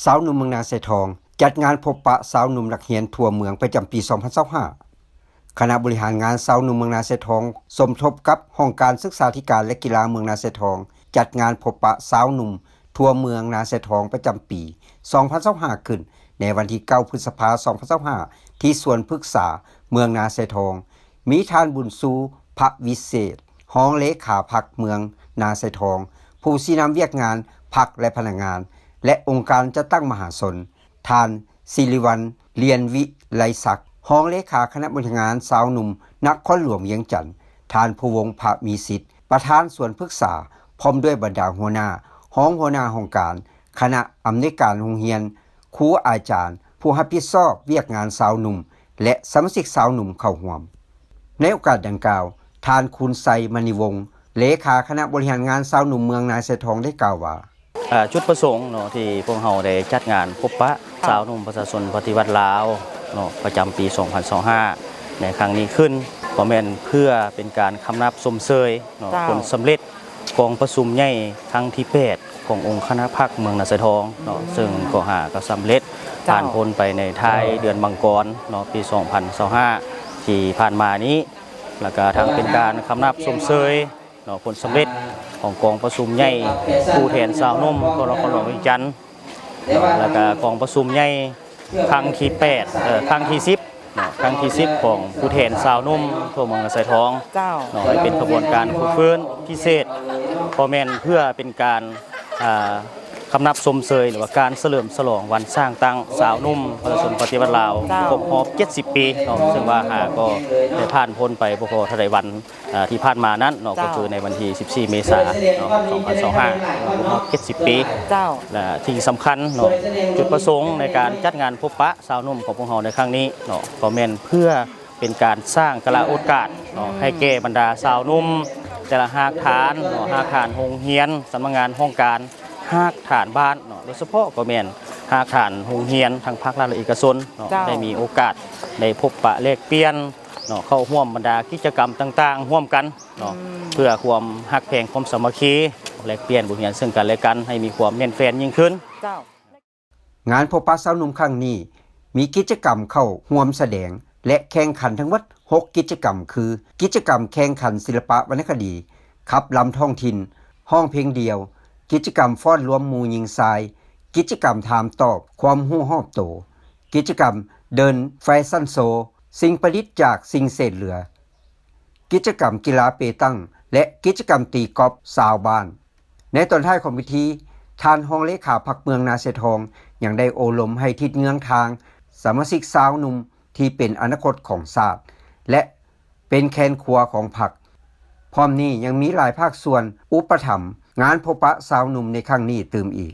สาวหนุ่มเมืองนาไซทองจัดงานพบปะสาวหนุ่มนักเรียนทั่วเมืองประจำปี 2025 คณะบริหารงานสาวหนุ่มเมืองนาไซทองสมทบกับห้องการศึกษาธิการและกีฬาเมืองนาไซทองจัดงานพบปะสาวหนุ่มทั่วเมืองนาไซทองประจำปี 2025 ขึ้นในวันที่ 9 พฤษภาคม 2025 ที่สวนพฤกษาเมืองนาไซทองมีท่านบุญซูพระวิเศษรองเลขาพรรคเมืองนาไซทองผู้ชี้นำเวียกงานพรรคและพนักงานและองค์การจัดตั้งมหาชนท่านศิริวัลย์เลียนวิไลศักดิ์รองเลขาคณะบริหารงานสาวหนุ่มนครหลวงเวียงจันทน์ท่านผู้วงศ์ภะมีสิทธิ์ประธานส่วนปรึกษาพร้อมด้วยบรรดาหัวหน้ารองหัวหน้าองค์การคณะอำนวยการโรงเรียนครูอาจารย์ผู้รับผิดชอบเวียกงานสาวหนุ่มและสมาชิกสาวหนุ่มเข้าร่วมในโอกาสดังกล่าวท่านคุณไซมณีวงศ์เลขาคณะบริหารงานสาวหนุ่มเมืองนาไซทองได้กล่าวว่าจุดประสงค์เนาะที่พวกเราได้จัดงานพบปะสาวหนุ่มประชาชนปฏิวัติลาวเนาะประจำปี 2025 ในครั้งนี้ขึ้นบ่แม่นเพื่อเป็นการคำนับสมเสยเนาะผลสำเร็จกองประชุมใหญ่ครั้งที่ 8 ขององค์คณะพรรคเมืองนาไซทองเนาะซึ่งก็สำเร็จผ่านพ้นไปในท้ายเดือนมังกรเนาะปี 2025 ที่ผ่านมานี้แล้วก็ทั้งเป็นการคำนับสมเสยผลสำเร็จของกองประชุมใหญ่ผู้แทนสาวนุ่มกรหลวงวิจันทร์แล้วก็กองประชุมใหญ่ครั้งที่8ครั้งที่10ครั้งที่10ของผู้แทนสาวนุ่มทั่วเมืองนาไซทองให้เป็นกระบวนการฝึกฟื้นพิเศษพอแม่นเพื่อเป็นการคำนับสมเสยหรือว่าการเฉลิมฉลองวันสร้างตั้งสาวนุ่มประชาชนปฏิวัติลาวครบรอบ70 ปีซึ่งว่าก็ได้ผ่านพ้นไปพอทะเลวันที่ผ่านมานั้นก็คือในวันที่14 เมษายน 2025ครบ70 ปีและที่สำคัญจุดประสงค์ในการจัดงานพบปะสาวนุ่มของพวกเราในครั้งนี้ก็แม่นเพื่อเป็นการสร้างกระโอกาสให้แก่บรรดาสาวนุ่มแต่ละหากฐานโรงเรียนสำนักงานห้องการหากฐานบ้านโดยเฉพาะก็แม่นหากฐานโรงเรียนทางภาครัฐและเอกชนได้มีโอกาสได้พบปะแลกเปลี่ยนเข้าร่วมบรรดากิจกรรมต่างๆร่วมกันเพื่อความฮักแพงความสามัคคีแลกเปลี่ยนบทเรียนซึ่งกันและกันให้มีความแน่นแฟ้นยิ่งขึ้นงานพบปะสาวหนุ่มครั้งนี้มีกิจกรรมเข้าร่วมแสดงและแข่งขันทั้งหมด6กิจกรรมคือกิจกรรมแข่งขันศิลปะวรรณคดีขับลำท้องถิ่นห้องเพลงเดียวกิจกรรมฟ้อนรวมหมู่หญิงชายกิจกรรมถามตอบความรู้รอบตัวกิจกรรมเดินแฟชั่นโชว์สิ่งประดิษฐ์จากสิ่งเศษเหลือกิจกรรมกีฬาเปตังและกิจกรรมตีกอล์ฟชาวบ้านในตอนท้ายของพิธีท่านรองเลขาพรรคเมืองนาไซทองยังได้โอลมให้ทิศเงื้องทางสมาชิกสาวหนุ่มที่เป็นอนาคตของชาติและเป็นแขนขวาของพรรคพร้อมนี้ยังมีหลายภาคส่วนอุปถัมภ์งานพบปะสาวหนุ่มในครั้งนี้เติมอีก